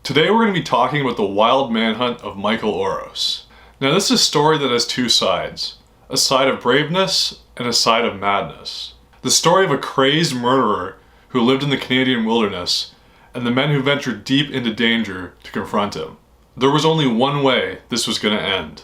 Today we're going to be talking about the wild manhunt of Michael Oros. Now this is a story that has two sides, a side of braveness and a side of madness. The story of a crazed murderer who lived in the Canadian wilderness and the men who ventured deep into danger to confront him. There was only one way this was going to end,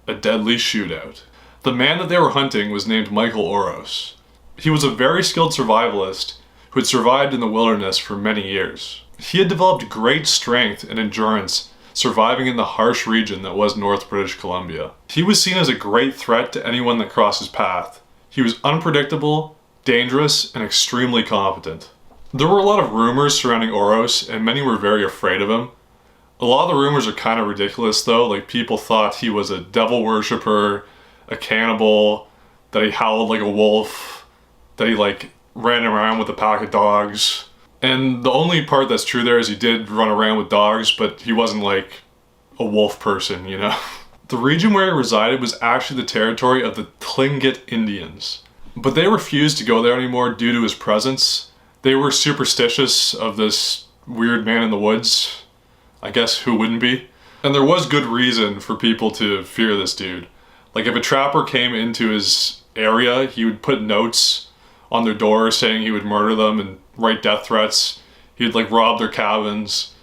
a deadly shootout. The man that they were hunting was named Michael Oros. He was a very skilled survivalist who had survived in the wilderness for many years. He had developed great strength and endurance surviving in the harsh region that was North British Columbia. He was seen as a great threat to anyone that crossed his path. He was unpredictable, dangerous, and extremely competent. There were a lot of rumors surrounding Oros, and many were very afraid of him. A lot of the rumors are kind of ridiculous though, like people thought he was a devil worshipper, a cannibal, that he howled like a wolf, that he ran around with a pack of dogs. And the only part that's true there is he did run around with dogs, but he wasn't like a wolf person, you know? The region where he resided was actually the territory of the Tlingit Indians. But they refused to go there anymore due to his presence. They were superstitious of this weird man in the woods. I guess who wouldn't be? And there was good reason for people to fear this dude. Like if a trapper came into his area, he would put notes on their door saying he would murder them and write death threats. He'd rob their cabins.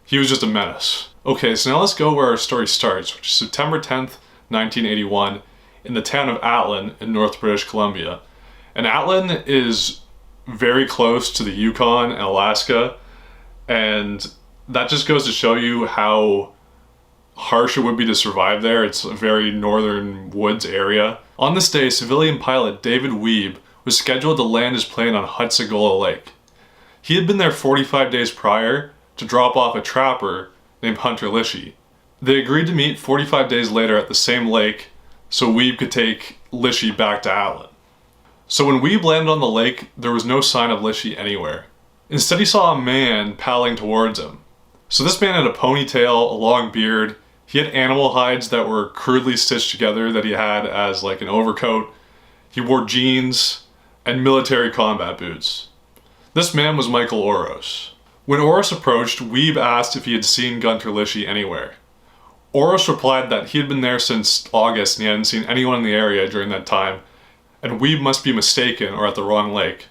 He was just a menace. Okay, so now let's go where our story starts, which is September 10th, 1981, in the town of Atlin in North British Columbia. And Atlin is very close to the Yukon and Alaska, and that just goes to show you how harsh it would be to survive there. It's a very northern woods area. On this day, civilian pilot David Weeb was scheduled to land his plane on Hutsagola Lake. He had been there 45 days prior to drop off a trapper named Gunter Lishy. They agreed to meet 45 days later at the same lake so Weeb could take Lishy back to Atlin. So when Weeb landed on the lake, there was no sign of Lishy anywhere. Instead he saw a man paddling towards him. So this man had a ponytail, a long beard, he had animal hides that were crudely stitched together that he had as an overcoat, he wore jeans, and military combat boots. This man was Michael Oros. When Oros approached, Weeb asked if he had seen Gunter Lishy anywhere. Oros replied that he had been there since August and he hadn't seen anyone in the area during that time, and Weeb must be mistaken or at the wrong lake.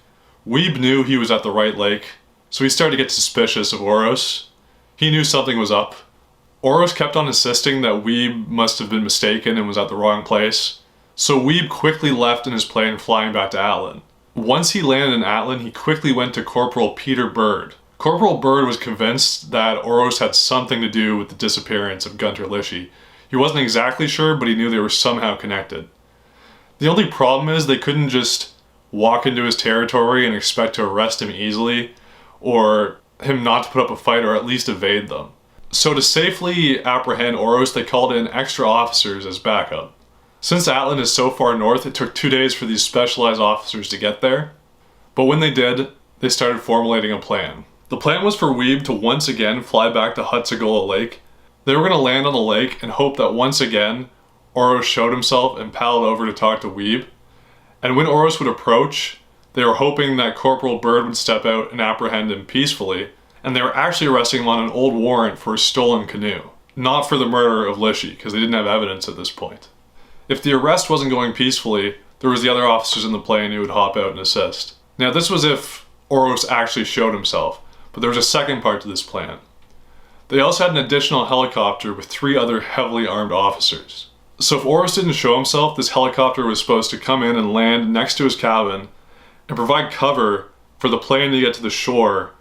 Weeb knew he was at the right lake, so he started to get suspicious of Oros. He knew something was up. Oros kept on insisting that Weeb must have been mistaken and was at the wrong place. So Weeb quickly left in his plane flying back to Atlin. Once he landed in Atlin, he quickly went to Corporal Peter Bird. Corporal Bird was convinced that Oros had something to do with the disappearance of Gunter Lishy. He wasn't exactly sure, but he knew they were somehow connected. The only problem is they couldn't just walk into his territory and expect to arrest him easily, or him not to put up a fight or at least evade them. So to safely apprehend Oros, they called in extra officers as backup. Since Atlin is so far north, it took 2 days for these specialized officers to get there. But when they did, they started formulating a plan. The plan was for Weeb to once again fly back to Hutsagola Lake. They were going to land on the lake and hope that once again, Oros showed himself and paddled over to talk to Weeb. And when Oros would approach, they were hoping that Corporal Bird would step out and apprehend him peacefully, and they were actually arresting him on an old warrant for a stolen canoe. Not for the murder of Lishy, because they didn't have evidence at this point. If the arrest wasn't going peacefully, there was the other officers in the plane who would hop out and assist. Now this was if Oros actually showed himself, but there was a second part to this plan. They also had an additional helicopter with 3 other heavily armed officers. So if Oros didn't show himself, this helicopter was supposed to come in and land next to his cabin and provide cover for the plane to get to the shore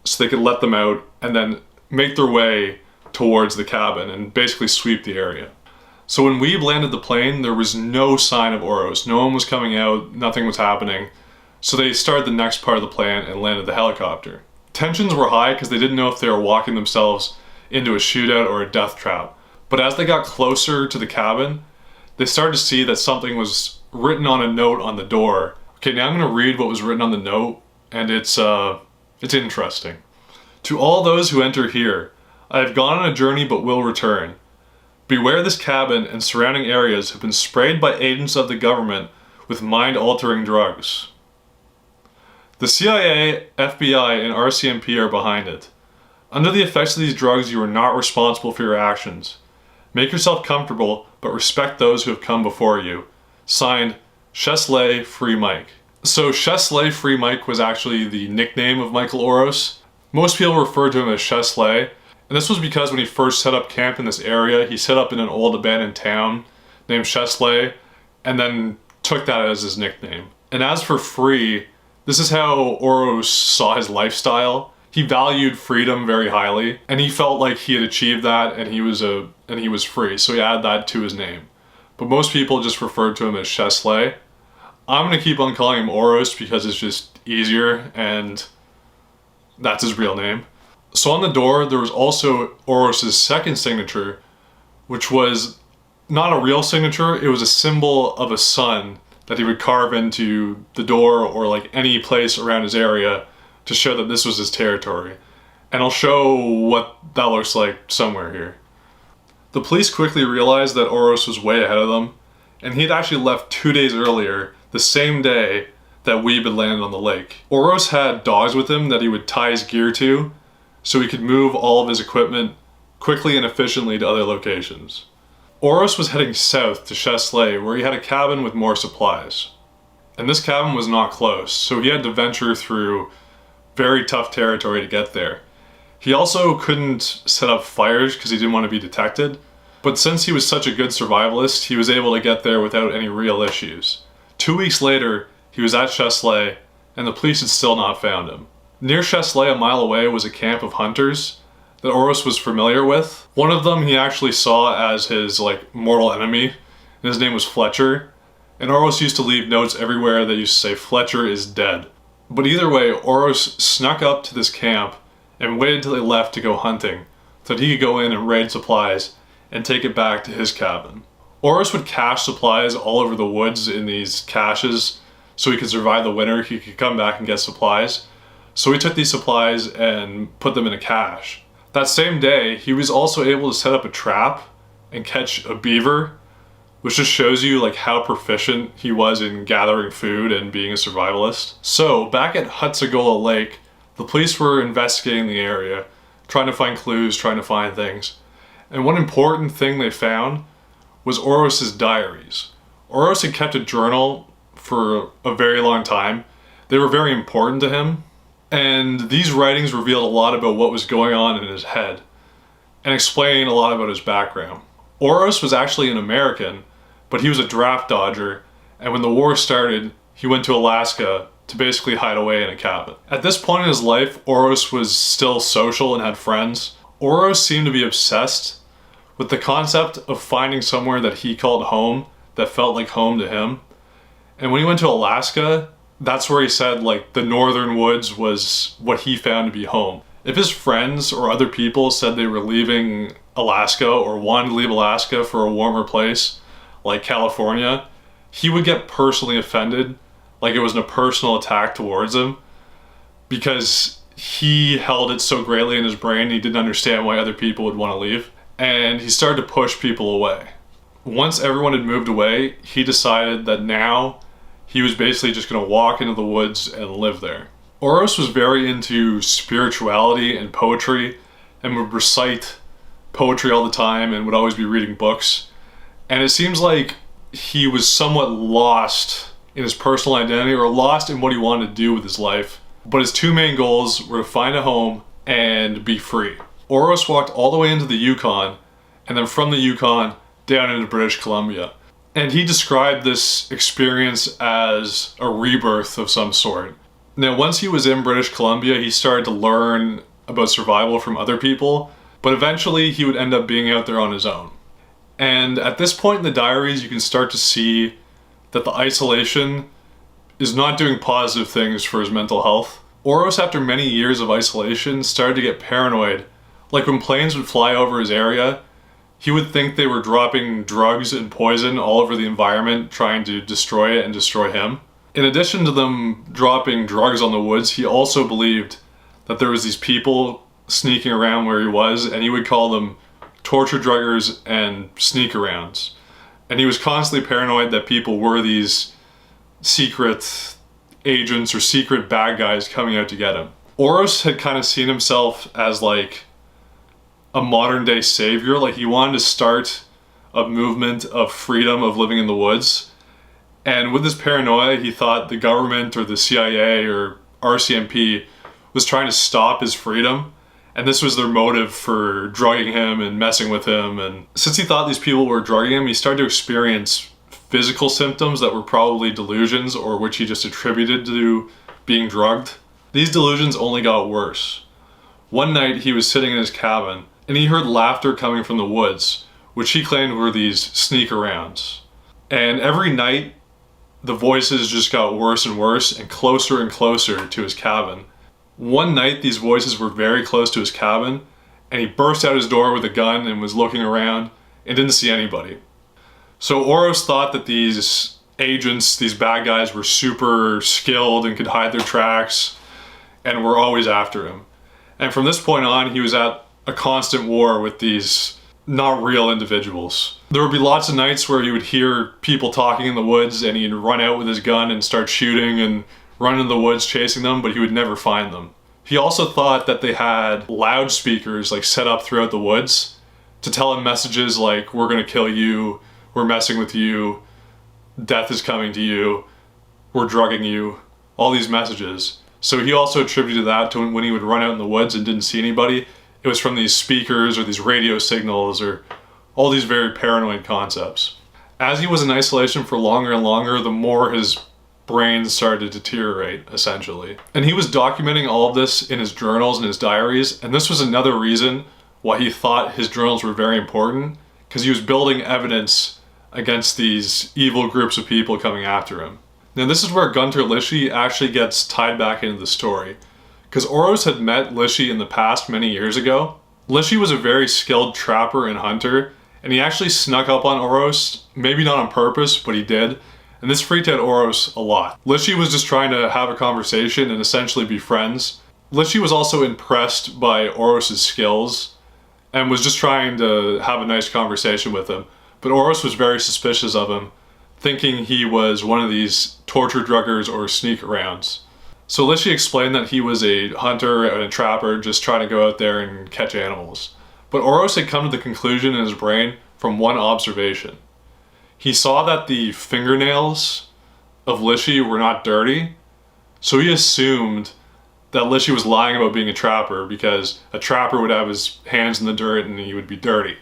so they could let them out and then make their way towards the cabin and basically sweep the area. So when Weeb landed the plane, there was no sign of Oros. No one was coming out, nothing was happening. So they started the next part of the plan and landed the helicopter. Tensions were high because they didn't know if they were walking themselves into a shootout or a death trap. But as they got closer to the cabin, they started to see that something was written on a note on the door. Okay, now I'm going to read what was written on the note, and it's interesting. To all those who enter here, I have gone on a journey but will return. Beware, this cabin and surrounding areas have been sprayed by agents of the government with mind-altering drugs. The CIA, FBI, and RCMP are behind it. Under the effects of these drugs, you are not responsible for your actions. Make yourself comfortable, but respect those who have come before you. Signed, Sheslay, Free Mike. So Sheslay, Free Mike was actually the nickname of Michael Oros. Most people refer to him as Sheslay, and this was because when he first set up camp in this area, he set up in an old abandoned town named Sheslay, and then took that as his nickname. And as for Free, this is how Oros saw his lifestyle. He valued freedom very highly, and he felt like he had achieved that, and he was free, so he added that to his name. But most people just referred to him as Sheslay. I'm gonna keep on calling him Oros because it's just easier, and that's his real name. So on the door, there was also Oros' second signature, which was not a real signature, it was a symbol of a sun that he would carve into the door or like any place around his area to show that this was his territory. And I'll show what that looks like somewhere here. The police quickly realized that Oros was way ahead of them, and he had actually left 2 days earlier, the same day that Weeb had landed on the lake. Oros had dogs with him that he would tie his gear to, so he could move all of his equipment quickly and efficiently to other locations. Oros was heading south to Sheslay, where he had a cabin with more supplies. And this cabin was not close, so he had to venture through very tough territory to get there. He also couldn't set up fires because he didn't want to be detected, but since he was such a good survivalist, he was able to get there without any real issues. 2 weeks later, he was at Sheslay, and the police had still not found him. Near Sheslay, a mile away, was a camp of hunters that Oros was familiar with. One of them he actually saw as his mortal enemy, and his name was Fletcher. And Oros used to leave notes everywhere that used to say, "Fletcher is dead." But either way, Oros snuck up to this camp and waited till they left to go hunting, so that he could go in and raid supplies and take it back to his cabin. Oros would cache supplies all over the woods in these caches so he could survive the winter. He could come back and get supplies. So he took these supplies and put them in a cache. That same day, he was also able to set up a trap and catch a beaver, which just shows you how proficient he was in gathering food and being a survivalist. So back at Hutsagola Lake, the police were investigating the area, trying to find clues, trying to find things. And one important thing they found was Oros' diaries. Oros had kept a journal for a very long time. They were very important to him. And these writings revealed a lot about what was going on in his head and explained a lot about his background. Oros was actually an American, but he was a draft dodger, and when the war started, he went to Alaska to basically hide away in a cabin. At this point in his life, Oros was still social and had friends. Oros seemed to be obsessed with the concept of finding somewhere that he called home, that felt like home to him. And when he went to Alaska, that's where he said the northern woods was what he found to be home. If his friends or other people said they were leaving Alaska or wanted to leave Alaska for a warmer place like California, he would get personally offended, like it was a personal attack towards him, because he held it so greatly in his brain he didn't understand why other people would want to leave, and he started to push people away. Once everyone had moved away, he decided that now he was basically just going to walk into the woods and live there. Oros was very into spirituality and poetry and would recite poetry all the time and would always be reading books. And it seems like he was somewhat lost in his personal identity or lost in what he wanted to do with his life. But his two main goals were to find a home and be free. Oros walked all the way into the Yukon and then from the Yukon down into British Columbia. And he described this experience as a rebirth of some sort. Now, once he was in British Columbia, he started to learn about survival from other people, but eventually he would end up being out there on his own. And at this point in the diaries, you can start to see that the isolation is not doing positive things for his mental health. Oros, after many years of isolation, started to get paranoid. Like when planes would fly over his area, he would think they were dropping drugs and poison all over the environment, trying to destroy it and destroy him. In addition to them dropping drugs on the woods, he also believed that there was these people sneaking around where he was, and he would call them torture druggers and sneak-arounds. And he was constantly paranoid that people were these secret agents or secret bad guys coming out to get him. Oros had kind of seen himself as a modern day savior. Like, he wanted to start a movement of freedom of living in the woods. And with his paranoia, he thought the government or the CIA or RCMP was trying to stop his freedom. And this was their motive for drugging him and messing with him. And since he thought these people were drugging him, he started to experience physical symptoms that were probably delusions, or which he just attributed to being drugged. These delusions only got worse. One night he was sitting in his cabin and he heard laughter coming from the woods, which he claimed were these sneak-arounds. And every night the voices just got worse and worse and closer to his cabin. One night these voices were very close to his cabin, and he burst out his door with a gun and was looking around and didn't see anybody. So Oros thought that these agents, these bad guys, were super skilled and could hide their tracks and were always after him. And from this point on, he was at a constant war with these not real individuals. There would be lots of nights where he would hear people talking in the woods and he'd run out with his gun and start shooting and run in the woods chasing them, but he would never find them. He also thought that they had loudspeakers like set up throughout the woods to tell him messages like, "We're gonna kill you, we're messing with you, death is coming to you, we're drugging you," all these messages. So he also attributed that to when he would run out in the woods and didn't see anybody. It was from these speakers or these radio signals or all these very paranoid concepts. As he was in isolation for longer and longer, the more his brain started to deteriorate, essentially. And he was documenting all of this in his journals and his diaries, and this was another reason why he thought his journals were very important, because he was building evidence against these evil groups of people coming after him. Now this is where Gunter Lishy actually gets tied back into the story, because Oros had met Lishy in the past many years ago. Lishy was a very skilled trapper and hunter, and he actually snuck up on Oros, maybe not on purpose, but he did. And this freaked out Oros a lot. Lishy was just trying to have a conversation and essentially be friends. Lishy was also impressed by Oros' skills and was just trying to have a nice conversation with him. But Oros was very suspicious of him, thinking he was one of these torture druggers or sneak-arounds. So Lishy explained that he was a hunter and a trapper just trying to go out there and catch animals. But Oros had come to the conclusion in his brain from one observation. He saw that the fingernails of Lishy were not dirty, so he assumed that Lishy was lying about being a trapper because a trapper would have his hands in the dirt and he would be dirty.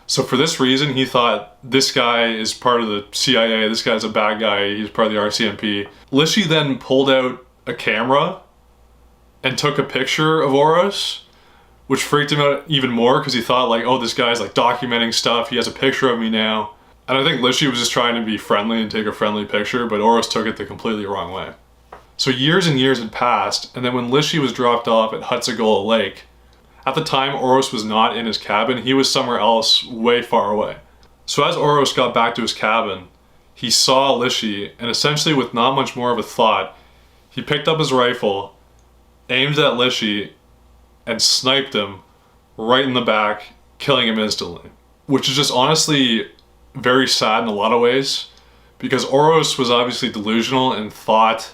So for this reason, he thought this guy is part of the CIA, this guy's a bad guy, he's part of the RCMP. Lishy then pulled out a camera and took a picture of Oros, which freaked him out even more because he thought like, oh, this guy's like documenting stuff, he has a picture of me now. And I think Lishy was just trying to be friendly and take a friendly picture, but Oros took it the completely wrong way. So years and years had passed, and then when Lishy was dropped off at Hutsagola Lake, at the time Oros was not in his cabin, he was somewhere else way far away. So as Oros got back to his cabin, he saw Lishy, and essentially with not much more of a thought, he picked up his rifle, aimed at Lishy, and sniped him right in the back, killing him instantly. Which is just honestly very sad in a lot of ways, because Oros was obviously delusional and thought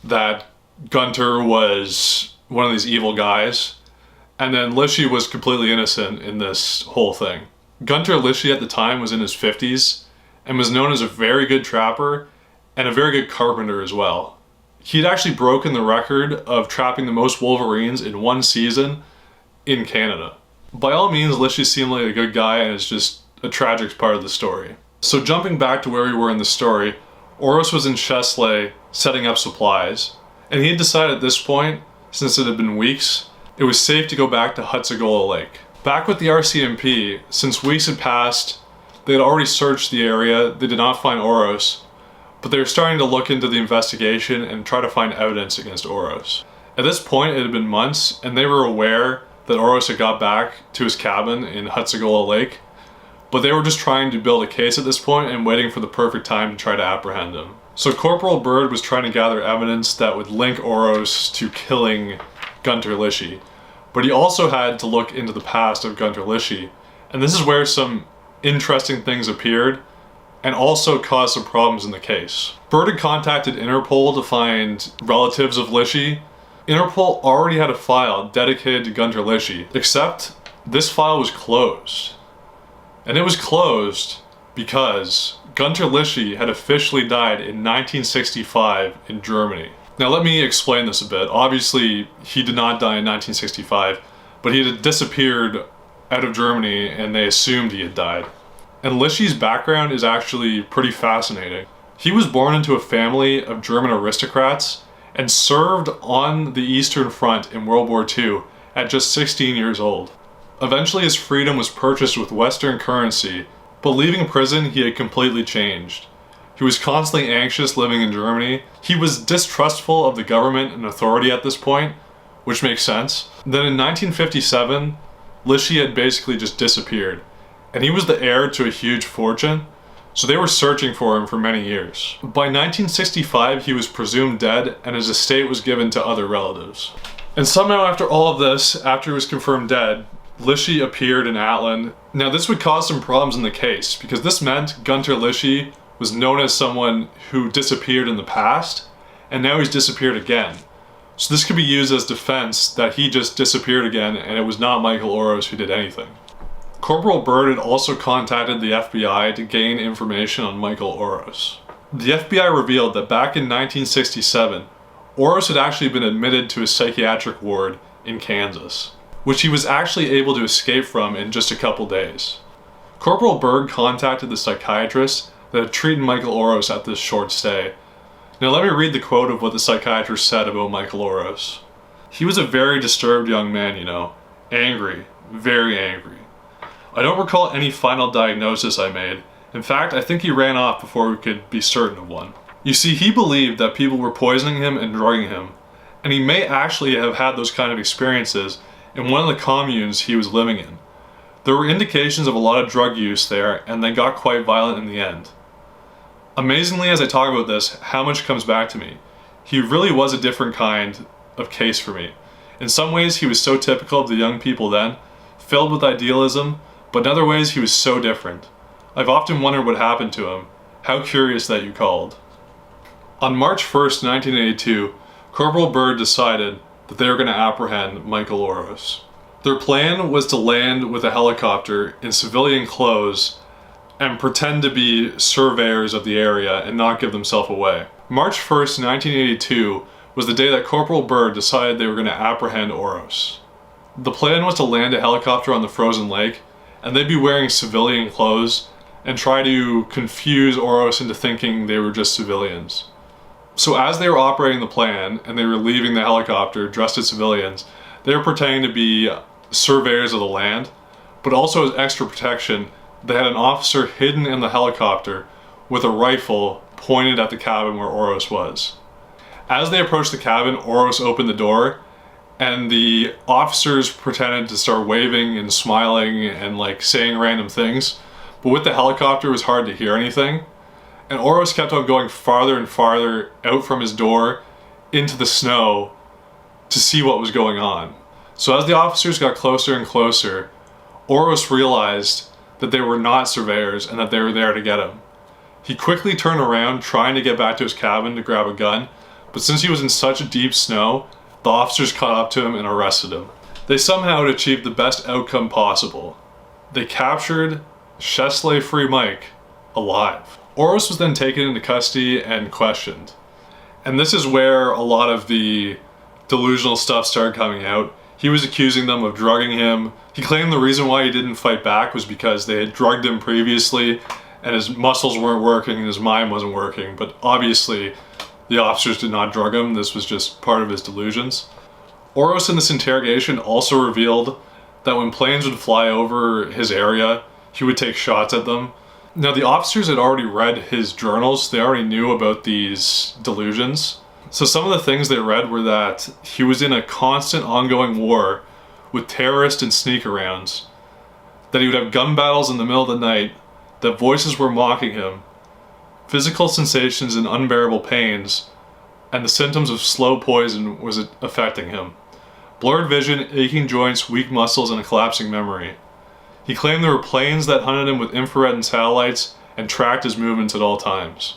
that Gunter was one of these evil guys, and then Lishy was completely innocent in this whole thing. Gunter Lishy at the time was in his 50s and was known as a very good trapper and a very good carpenter as well. He'd actually broken the record of trapping the most wolverines in one season in Canada. By all means, Lishy seemed like a good guy, and it's just a tragic part of the story. So jumping back to where we were in the story, Oros was in Sheslay setting up supplies, and he had decided at this point, since it had been weeks, it was safe to go back to Hutsagola Lake. Back with the RCMP, since weeks had passed, they had already searched the area, they did not find Oros, but they were starting to look into the investigation and try to find evidence against Oros. At this point, it had been months, and they were aware that Oros had got back to his cabin in Hutsagola Lake, but they were just trying to build a case at this point and waiting for the perfect time to try to apprehend him. So Corporal Bird was trying to gather evidence that would link Oros to killing Gunter Lishy, but he also had to look into the past of Gunter Lishy, and this is where some interesting things appeared and also caused some problems in the case. Bird had contacted Interpol to find relatives of Lishy. Interpol already had a file dedicated to Gunter Lishy, except this file was closed. And it was closed because Gunter Lishy had officially died in 1965 in Germany. Now let me explain this a bit. Obviously, he did not die in 1965, but he had disappeared out of Germany and they assumed he had died. And Lishy's background is actually pretty fascinating. He was born into a family of German aristocrats and served on the Eastern Front in World War II at just 16 years old. Eventually his freedom was purchased with Western currency, but leaving prison he had completely changed. He was constantly anxious living in Germany. He was distrustful of the government and authority at this point, which makes sense. Then in 1957, Lishy had basically just disappeared, and he was the heir to a huge fortune, so they were searching for him for many years. By 1965, he was presumed dead, and his estate was given to other relatives. And somehow after all of this, after he was confirmed dead, Lishy appeared in Atlan. Now this would cause some problems in the case, because this meant Gunter Lishy was known as someone who disappeared in the past, and now he's disappeared again. So this could be used as defense that he just disappeared again and it was not Michael Oros who did anything. Corporal Byrd had also contacted the FBI to gain information on Michael Oros. The FBI revealed that back in 1967, Oros had actually been admitted to a psychiatric ward in Kansas, which he was actually able to escape from in just a couple days. Corporal Byrd contacted the psychiatrist that had treated Michael Oros at this short stay. Now let me read the quote of what the psychiatrist said about Michael Oros. He was a very disturbed young man, Angry, very angry. I don't recall any final diagnosis I made. In fact, I think he ran off before we could be certain of one. You see, he believed that people were poisoning him and drugging him, and he may actually have had those kind of experiences in one of the communes he was living in. There were indications of a lot of drug use there, and they got quite violent in the end. Amazingly, as I talk about this, how much comes back to me. He really was a different kind of case for me. In some ways, he was so typical of the young people then, filled with idealism, but in other ways, he was so different. I've often wondered what happened to him. How curious that you called. On March 1st, 1982, Corporal Byrd decided that they were going to apprehend Michael Oros. Their plan was to land with a helicopter in civilian clothes and pretend to be surveyors of the area and not give themselves away. March 1st, 1982 was the day that Corporal Byrd decided they were going to apprehend Oros. The plan was to land a helicopter on the frozen lake, and they'd be wearing civilian clothes and try to confuse Oros into thinking they were just civilians. So as they were operating the plan and they were leaving the helicopter dressed as civilians, they were pretending to be surveyors of the land, but also as extra protection, they had an officer hidden in the helicopter with a rifle pointed at the cabin where Oros was. As they approached the cabin, Oros opened the door, and the officers pretended to start waving and smiling and saying random things, but with the helicopter it was hard to hear anything, and Oros kept on going farther and farther out from his door into the snow to see what was going on. So as the officers got closer and closer, Oros realized that they were not surveyors and that they were there to get him. He quickly turned around, trying to get back to his cabin to grab a gun, but since he was in such deep snow, the officers caught up to him and arrested him. They somehow had achieved the best outcome possible. They captured Sheslay Free Mike alive. Oros was then taken into custody and questioned. And this is where a lot of the delusional stuff started coming out. He was accusing them of drugging him. He claimed the reason why he didn't fight back was because they had drugged him previously and his muscles weren't working and his mind wasn't working, but obviously the officers did not drug him. This was just part of his delusions. Oros in this interrogation also revealed that when planes would fly over his area, he would take shots at them. Now the officers had already read his journals. They already knew about these delusions. So some of the things they read were that he was in a constant ongoing war with terrorists and sneak-arounds, that he would have gun battles in the middle of the night, that voices were mocking him, physical sensations and unbearable pains, and the symptoms of slow poison was affecting him. Blurred vision, aching joints, weak muscles, and a collapsing memory. He claimed there were planes that hunted him with infrared and satellites and tracked his movements at all times.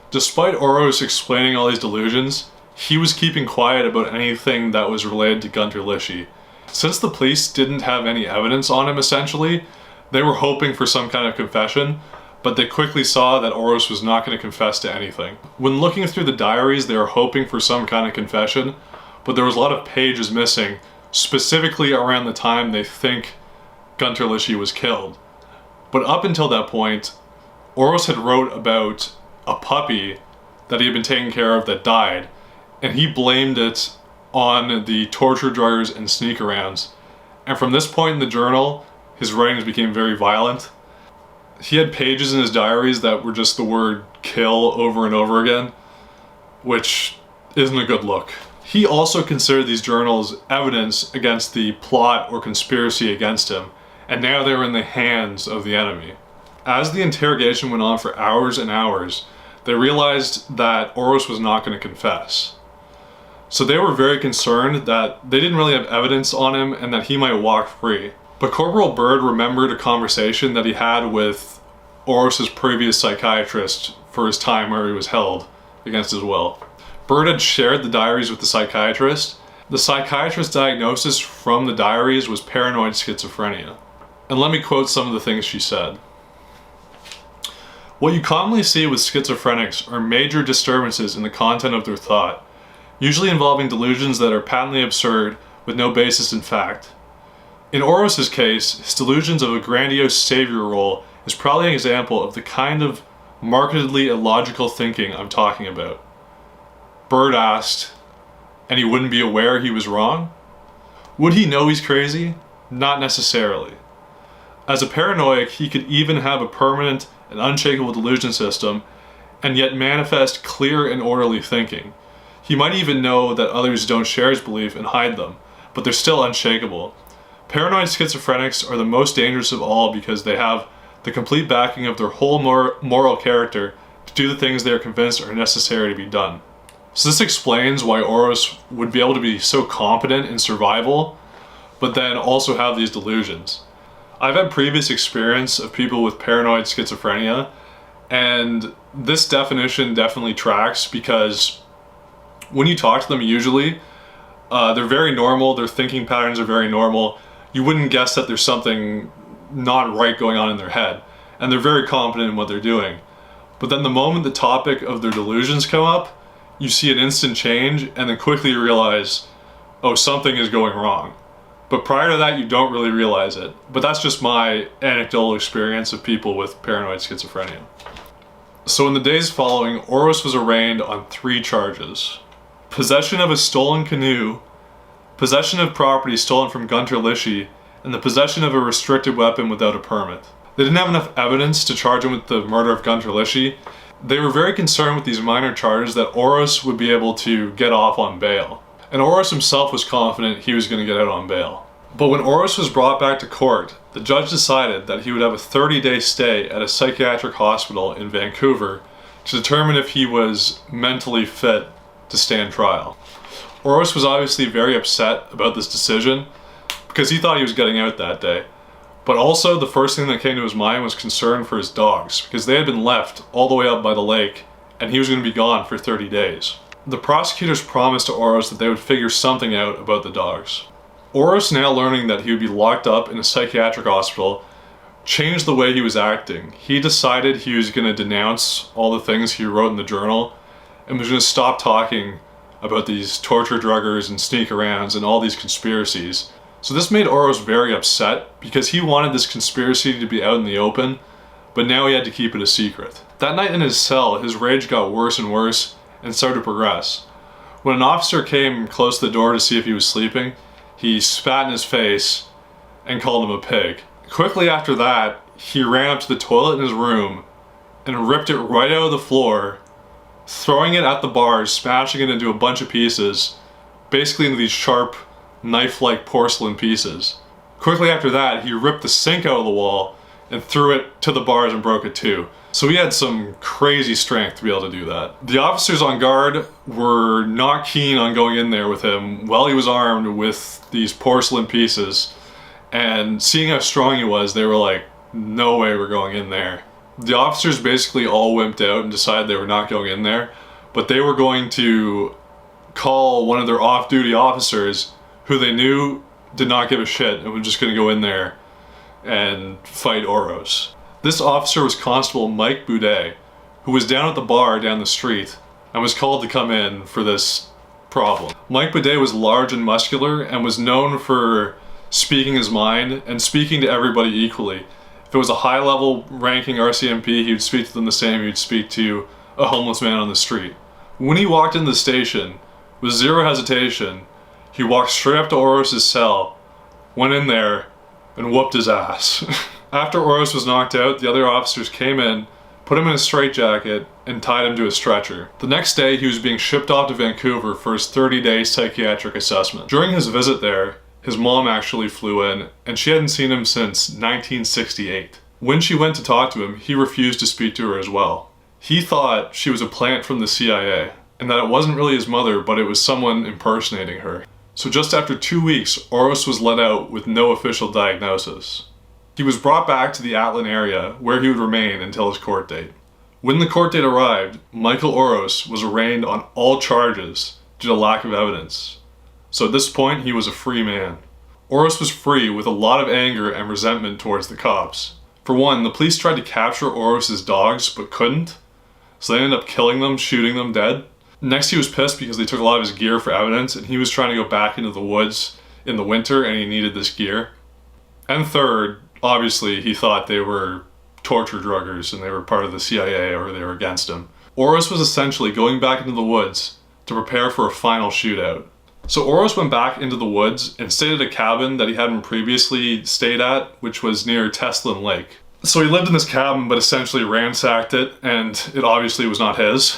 Despite Oros explaining all these delusions, he was keeping quiet about anything that was related to Gunter Lishy. Since the police didn't have any evidence on him essentially, they were hoping for some kind of confession, but they quickly saw that Oros was not going to confess to anything. When looking through the diaries, they were hoping for some kind of confession, but there was a lot of pages missing, specifically around the time they think Gunter Lishy was killed. But up until that point, Oros had wrote about a puppy that he had been taking care of that died, and he blamed it on the torture druggers and sneak-arounds. And from this point in the journal, his writings became very violent. He had pages in his diaries that were just the word kill over and over again, which isn't a good look. He also considered these journals evidence against the plot or conspiracy against him, and now they were in the hands of the enemy. As the interrogation went on for hours and hours, they realized that Oros was not going to confess. So they were very concerned that they didn't really have evidence on him and that he might walk free. But Corporal Bird remembered a conversation that he had with Oros's previous psychiatrist for his time where he was held against his will. Bird had shared the diaries with the psychiatrist. The psychiatrist's diagnosis from the diaries was paranoid schizophrenia. And let me quote some of the things she said. What you commonly see with schizophrenics are major disturbances in the content of their thought, usually involving delusions that are patently absurd with no basis in fact. In Oros's case, his delusions of a grandiose savior role is probably an example of the kind of markedly illogical thinking I'm talking about. Bird asked, and he wouldn't be aware he was wrong? Would he know he's crazy? Not necessarily. As a paranoiac, he could even have a permanent and unshakable delusion system, and yet manifest clear and orderly thinking. He might even know that others don't share his belief and hide them, but they're still unshakable. Paranoid schizophrenics are the most dangerous of all because they have the complete backing of their whole moral character to do the things they are convinced are necessary to be done. So this explains why Oros would be able to be so competent in survival, but then also have these delusions. I've had previous experience of people with paranoid schizophrenia, and this definition definitely tracks because when you talk to them usually, they're very normal, their thinking patterns are very normal. You wouldn't guess that there's something not right going on in their head, and they're very confident in what they're doing. But then the moment the topic of their delusions come up, you see an instant change and then quickly realize, oh, something is going wrong. But prior to that, you don't really realize it. But that's just my anecdotal experience of people with paranoid schizophrenia. So in the days following, Oros was arraigned on 3 charges. Possession of a stolen canoe, possession of property stolen from Gunter Lishy, and the possession of a restricted weapon without a permit. They didn't have enough evidence to charge him with the murder of Gunter Lishy. They were very concerned with these minor charges that Oros would be able to get off on bail. And Oros himself was confident he was going to get out on bail. But when Oros was brought back to court, the judge decided that he would have a 30-day stay at a psychiatric hospital in Vancouver to determine if he was mentally fit to stand trial. Oros was obviously very upset about this decision because he thought he was getting out that day. But also the first thing that came to his mind was concern for his dogs because they had been left all the way up by the lake and he was going to be gone for 30 days. The prosecutors promised to Oros that they would figure something out about the dogs. Oros, now learning that he would be locked up in a psychiatric hospital, changed the way he was acting. He decided he was going to denounce all the things he wrote in the journal and was going to stop talking about these torture druggers and sneak-arounds and all these conspiracies. So this made Oros very upset because he wanted this conspiracy to be out in the open, but now he had to keep it a secret. That night in his cell, his rage got worse and worse and started to progress. When an officer came close to the door to see if he was sleeping, he spat in his face and called him a pig. Quickly after that, he ran up to the toilet in his room and ripped it right out of the floor, throwing it at the bars, smashing it into a bunch of pieces, basically into these sharp, knife-like porcelain pieces. Quickly after that, he ripped the sink out of the wall and threw it to the bars and broke it too. So he had some crazy strength to be able to do that. The officers on guard were not keen on going in there with him while he was armed with these porcelain pieces, and seeing how strong he was, they were like, no way we're going in there. The officers basically all wimped out and decided they were not going in there, but they were going to call one of their off-duty officers who they knew did not give a shit and was just going to go in there and fight Oros. This officer was Constable Mike Boudet, who was down at the bar down the street and was called to come in for this problem. Mike Boudet was large and muscular and was known for speaking his mind and speaking to everybody equally. If it was a high-level ranking RCMP, he would speak to them the same he would speak to a homeless man on the street. When he walked into the station, with zero hesitation, he walked straight up to Oros' cell, went in there, and whooped his ass. After Oros was knocked out, the other officers came in, put him in a straitjacket, and tied him to a stretcher. The next day, he was being shipped off to Vancouver for his 30-day psychiatric assessment. During his visit there, his mom actually flew in, and she hadn't seen him since 1968. When she went to talk to him, he refused to speak to her as well. He thought she was a plant from the CIA, and that it wasn't really his mother, but it was someone impersonating her. So just after 2 weeks, Oros was let out with no official diagnosis. He was brought back to the Atlin area, where he would remain until his court date. When the court date arrived, Michael Oros was arraigned on all charges due to lack of evidence. So at this point, he was a free man. Oros was free with a lot of anger and resentment towards the cops. For one, the police tried to capture Oros' dogs, but couldn't, so they ended up killing them, shooting them dead. Next, he was pissed because they took a lot of his gear for evidence, and he was trying to go back into the woods in the winter, and he needed this gear. And third, obviously, he thought they were torture druggers, and they were part of the CIA, or they were against him. Oros was essentially going back into the woods to prepare for a final shootout. So Oros went back into the woods and stayed at a cabin that he hadn't previously stayed at, which was near Teslin Lake. So he lived in this cabin, but essentially ransacked it, and it obviously was not his.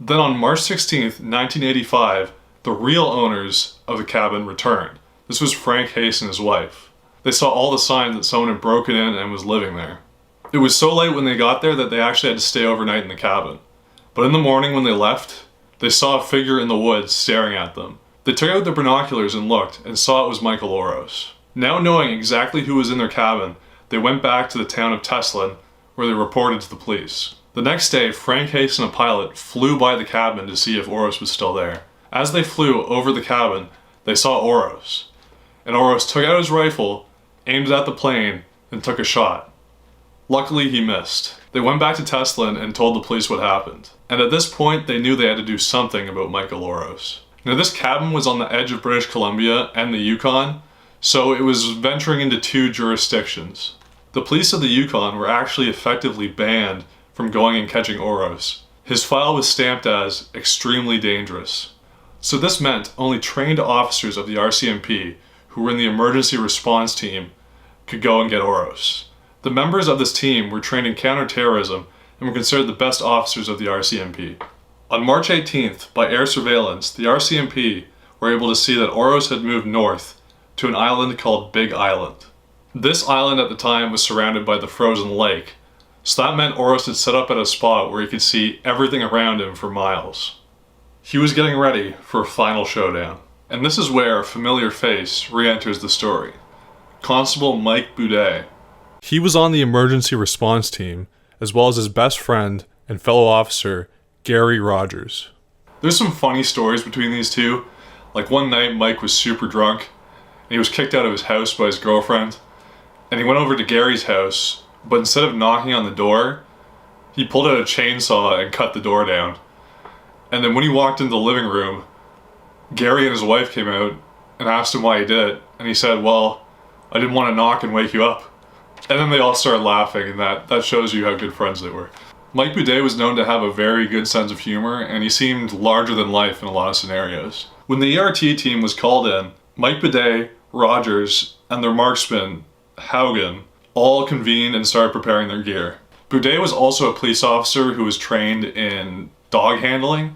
Then on March 16th, 1985, the real owners of the cabin returned. This was Frank Hayes and his wife. They saw all the signs that someone had broken in and was living there. It was so late when they got there that they actually had to stay overnight in the cabin. But in the morning when they left, they saw a figure in the woods staring at them. They took out their binoculars and looked, and saw it was Michael Oros. Now knowing exactly who was in their cabin, they went back to the town of Teslin, where they reported to the police. The next day, Frank Hayes and a pilot flew by the cabin to see if Oros was still there. As they flew over the cabin, they saw Oros. And Oros took out his rifle, aimed it at the plane, and took a shot. Luckily, he missed. They went back to Teslin and told the police what happened. And at this point, they knew they had to do something about Michael Oros. Now, this cabin was on the edge of British Columbia and the Yukon, so it was venturing into two jurisdictions. The police of the Yukon were actually effectively banned from going and catching Oros. His file was stamped as extremely dangerous. So this meant only trained officers of the RCMP, who were in the emergency response team, could go and get Oros. The members of this team were trained in counterterrorism and were considered the best officers of the RCMP. On March 18th, by air surveillance, the RCMP were able to see that Oros had moved north to an island called Big Island. This island at the time was surrounded by the frozen lake, so that meant Oros had set up at a spot where he could see everything around him for miles. He was getting ready for a final showdown. And this is where a familiar face re-enters the story. Constable Mike Boudet. He was on the emergency response team, as well as his best friend and fellow officer, Gary Rogers. There's some funny stories between these two. Like one night, Mike was super drunk, and he was kicked out of his house by his girlfriend. And he went over to Gary's house, but instead of knocking on the door, he pulled out a chainsaw and cut the door down. And then when he walked into the living room, Gary and his wife came out and asked him why he did it. And he said, well, I didn't want to knock and wake you up. And then they all started laughing, and that shows you how good friends they were. Mike Boudet was known to have a very good sense of humor, and he seemed larger than life in a lot of scenarios. When the ERT team was called in, Mike Boudet, Rogers, and their marksman, Haugen, all convened and started preparing their gear. Boudet was also a police officer who was trained in dog handling,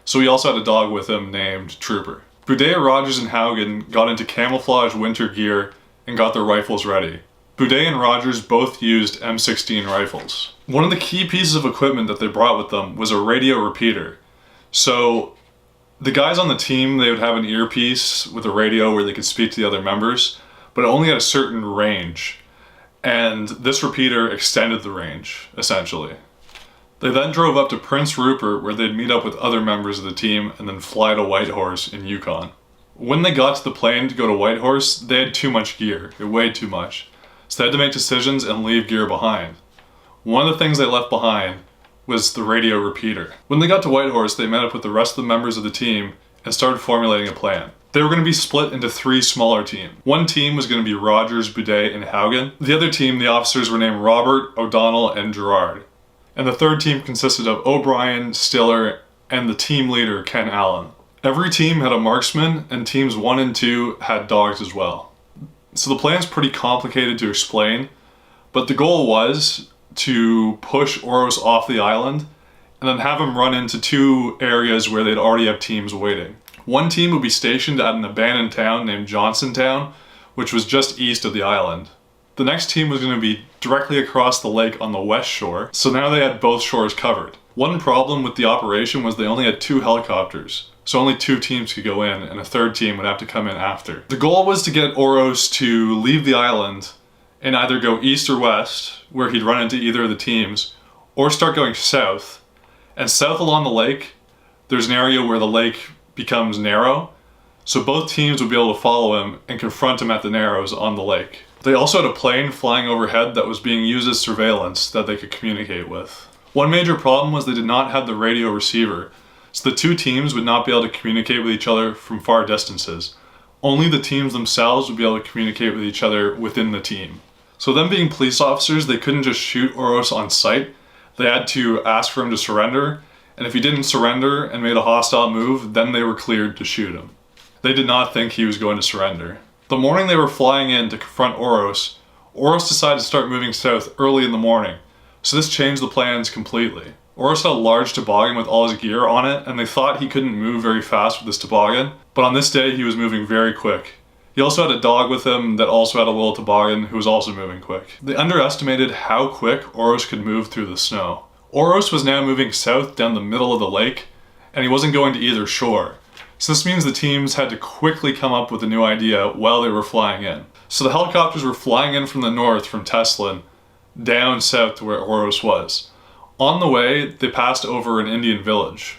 so he also had a dog with him named Trooper. Boudet, Rogers, and Haugen got into camouflage winter gear and got their rifles ready. Boudet and Rogers both used M16 rifles. One of the key pieces of equipment that they brought with them was a radio repeater. So the guys on the team, they would have an earpiece with a radio where they could speak to the other members, but it only had a certain range. And this repeater extended the range, essentially. They then drove up to Prince Rupert, where they'd meet up with other members of the team and then fly to Whitehorse in Yukon. When they got to the plane to go to Whitehorse, they had too much gear. It weighed too much. So they had to make decisions and leave gear behind. One of the things they left behind was the radio repeater. When they got to Whitehorse, they met up with the rest of the members of the team and started formulating a plan. They were going to be split into 3 smaller teams. One team was going to be Rogers, Boudet, and Haugen. The other team, the officers were named Robert, O'Donnell, and Gerard. And the third team consisted of O'Brien, Stiller, and the team leader, Ken Allen. Every team had a marksman, and teams 1 and 2 had dogs as well. So the plan's pretty complicated to explain, but the goal was to push Oros off the island and then have him run into 2 areas where they'd already have teams waiting. One team would be stationed at an abandoned town named Johnsontown, which was just east of the island. The next team was going to be directly across the lake on the west shore, so now they had both shores covered. One problem with the operation was they only had 2 helicopters, so only 2 teams could go in, and a third team would have to come in after. The goal was to get Oros to leave the island and either go east or west, where he'd run into either of the teams, or start going south. And south along the lake, there's an area where the lake becomes narrow, so both teams would be able to follow him and confront him at the narrows on the lake. They also had a plane flying overhead that was being used as surveillance that they could communicate with. One major problem was they did not have the radio receiver, so the 2 teams would not be able to communicate with each other from far distances. Only the teams themselves would be able to communicate with each other within the team. So them being police officers, they couldn't just shoot Oros on sight. They had to ask for him to surrender, and if he didn't surrender and made a hostile move, then they were cleared to shoot him. They did not think he was going to surrender. The morning they were flying in to confront Oros, Oros decided to start moving south early in the morning, so this changed the plans completely. Oros had a large toboggan with all his gear on it, and they thought he couldn't move very fast with this toboggan, but on this day he was moving very quick. He also had a dog with him that also had a little toboggan who was also moving quick. They underestimated how quick Oros could move through the snow. Oros was now moving south down the middle of the lake, and he wasn't going to either shore. So this means the teams had to quickly come up with a new idea while they were flying in. So the helicopters were flying in from the north from Teslin, down south to where Oros was. On the way, they passed over an Indian village.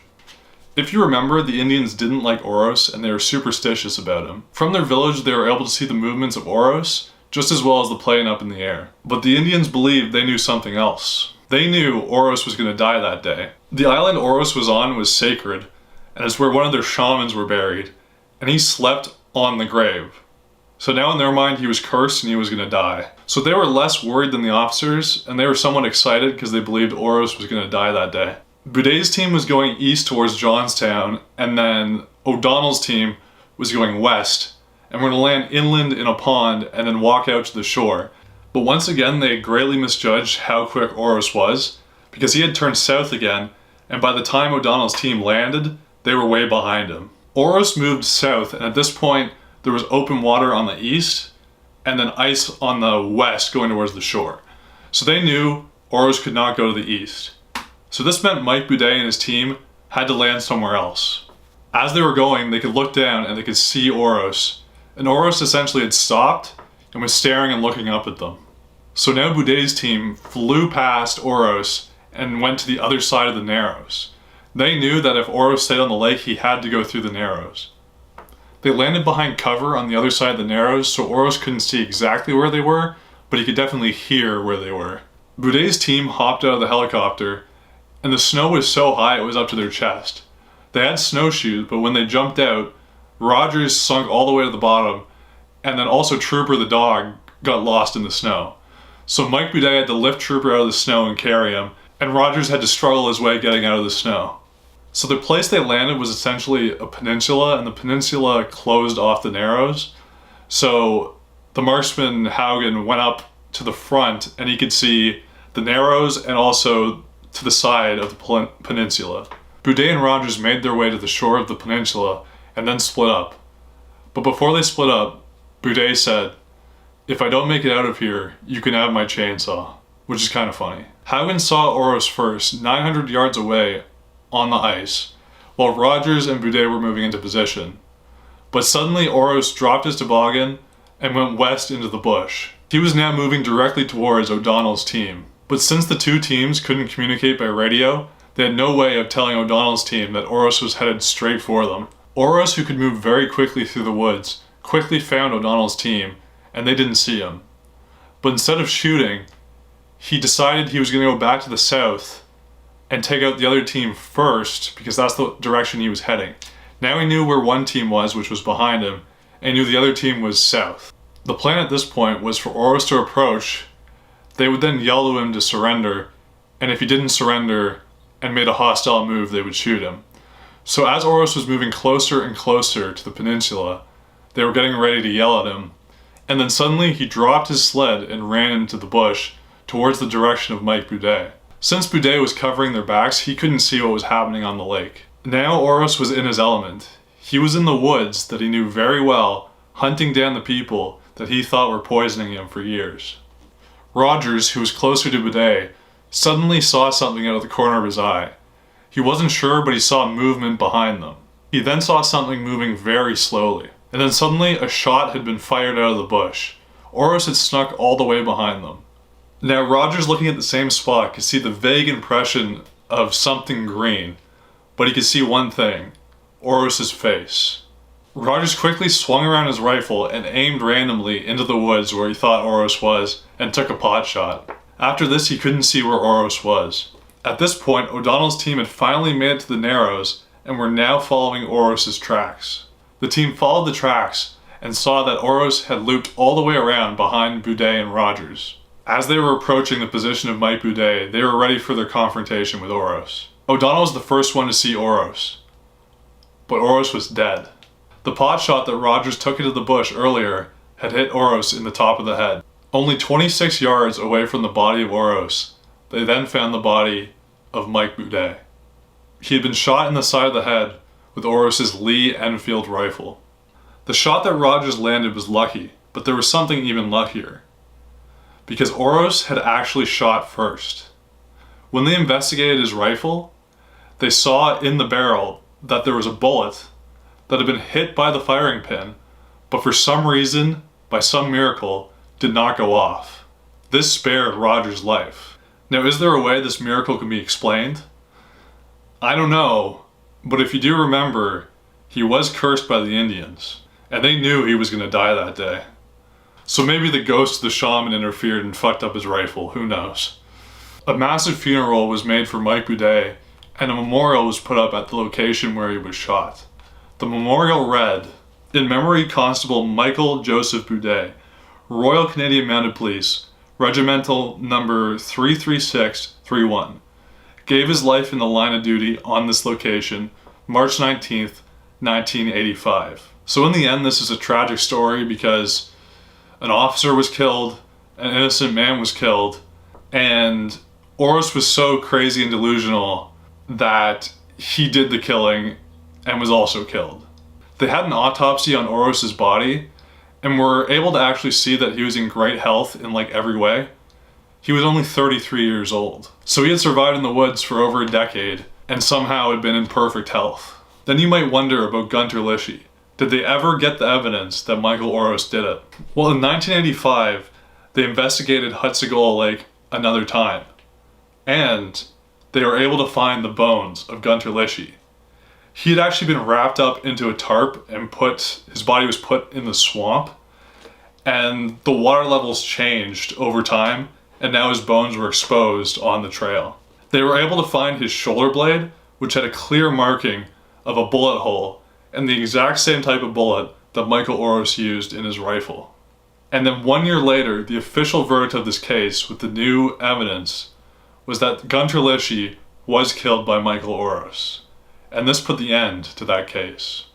If you remember, the Indians didn't like Oros and they were superstitious about him. From their village, they were able to see the movements of Oros, just as well as the plane up in the air. But the Indians believed they knew something else. They knew Oros was going to die that day. The island Oros was on was sacred, and it's where one of their shamans were buried, and he slept on the grave. So now in their mind, he was cursed and he was going to die. So they were less worried than the officers, and they were somewhat excited because they believed Oros was going to die that day. Boudet's team was going east towards Johnstown, and then O'Donnell's team was going west, and were going to land inland in a pond and then walk out to the shore. But once again, they had greatly misjudged how quick Oros was, because he had turned south again, and by the time O'Donnell's team landed, they were way behind him. Oros moved south, and at this point, there was open water on the east, and then ice on the west going towards the shore. So they knew Oros could not go to the east. So this meant Mike Boudet and his team had to land somewhere else. As they were going, they could look down and they could see Oros, and Oros essentially had stopped and was staring and looking up at them. So now Boudet's team flew past Oros and went to the other side of the Narrows. They knew that if Oros stayed on the lake, he had to go through the Narrows. They landed behind cover on the other side of the Narrows, so Oros couldn't see exactly where they were, but he could definitely hear where they were. Boudet's team hopped out of the helicopter, and the snow was so high it was up to their chest. They had snowshoes, but when they jumped out, Rogers sunk all the way to the bottom, and then also Trooper the dog got lost in the snow. So Mike Boudet had to lift Trooper out of the snow and carry him, and Rogers had to struggle his way getting out of the snow. So the place they landed was essentially a peninsula, and the peninsula closed off the Narrows. So the marksman Haugen went up to the front, and he could see the Narrows and also to the side of the peninsula. Boudet and Rogers made their way to the shore of the peninsula and then split up. But before they split up, Boudet said, "If I don't make it out of here, you can have my chainsaw," which is kind of funny. Haugen saw Oros first, 900 yards away on the ice, while Rogers and Boudet were moving into position. But suddenly Oros dropped his toboggan and went west into the bush. He was now moving directly towards O'Donnell's team. But since the two teams couldn't communicate by radio, they had no way of telling O'Donnell's team that Oros was headed straight for them. Oros, who could move very quickly through the woods, quickly found O'Donnell's team, and they didn't see him. But instead of shooting, he decided he was going to go back to the south and take out the other team first, because that's the direction he was heading. Now he knew where one team was, which was behind him, and knew the other team was south. The plan at this point was for Oros to approach. They would then yell to him to surrender, and if he didn't surrender and made a hostile move, they would shoot him. So as Oros was moving closer and closer to the peninsula, they were getting ready to yell at him, and then suddenly he dropped his sled and ran into the bush towards the direction of Mike Boudet. Since Boudet was covering their backs, he couldn't see what was happening on the lake. Now Oros was in his element. He was in the woods that he knew very well, hunting down the people that he thought were poisoning him for years. Rogers, who was closer to Boudet, suddenly saw something out of the corner of his eye. He wasn't sure, but he saw movement behind them. He then saw something moving very slowly. And then suddenly a shot had been fired out of the bush. Oros had snuck all the way behind them. Now Rogers, looking at the same spot, could see the vague impression of something green, but he could see one thing: Oros's face. Rogers quickly swung around his rifle and aimed randomly into the woods where he thought Oros was, and took a pot shot. After this, he couldn't see where Oros was. At this point, O'Donnell's team had finally made it to the Narrows and were now following Oros's tracks. The team followed the tracks and saw that Oros had looped all the way around behind Boudet and Rogers. As they were approaching the position of Mike Boudet, they were ready for their confrontation with Oros. O'Donnell was the first one to see Oros, but Oros was dead. The pot shot that Rogers took into the bush earlier had hit Oros in the top of the head. Only 26 yards away from the body of Oros, they then found the body of Mike Boudet. He had been shot in the side of the head with Oros's Lee Enfield rifle. The shot that Rogers landed was lucky, but there was something even luckier, because Oros had actually shot first. When they investigated his rifle, they saw in the barrel that there was a bullet that had been hit by the firing pin, but for some reason, by some miracle, did not go off. This spared Rogers' life. Now, is there a way this miracle can be explained? I don't know, but if you do remember, he was cursed by the Indians, and they knew he was going to die that day. So maybe the ghost of the shaman interfered and fucked up his rifle, who knows. A massive funeral was made for Mike Boudet, and a memorial was put up at the location where he was shot. The memorial read, "In memory Constable Michael Joseph Boudet, Royal Canadian Mounted Police, Regimental number 33631, gave his life in the line of duty on this location, March 19th, 1985. So in the end, this is a tragic story because an officer was killed, an innocent man was killed, and Oros was so crazy and delusional that he did the killing and was also killed. They had an autopsy on Oros's body and were able to actually see that he was in great health in like every way. He was only 33 years old. So he had survived in the woods for over a decade and somehow had been in perfect health. Then you might wonder about Gunter Lishy. Did they ever get the evidence that Michael Oros did it? Well, in 1985, they investigated Hutsagola Lake another time, and they were able to find the bones of Gunter Lishy. He had actually been wrapped up into a tarp and his body was put in the swamp, and the water levels changed over time, and now his bones were exposed on the trail. They were able to find his shoulder blade, which had a clear marking of a bullet hole, and the exact same type of bullet that Michael Oros used in his rifle. And then 1 year later, the official verdict of this case with the new evidence was that Gunter Lishy was killed by Michael Oros. And this put the end to that case.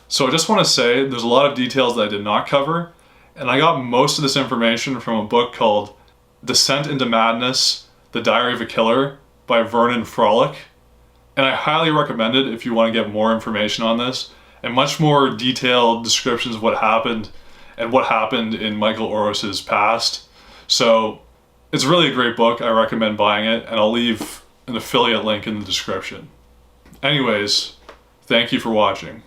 So I just want to say there's a lot of details that I did not cover, and I got most of this information from a book called Descent into Madness, The Diary of a Killer by Vernon Frolick. And I highly recommend it if you want to get more information on this and much more detailed descriptions of what happened and what happened in Michael Oros's past. So it's really a great book. I recommend buying it, and I'll leave an affiliate link in the description. Anyways, thank you for watching.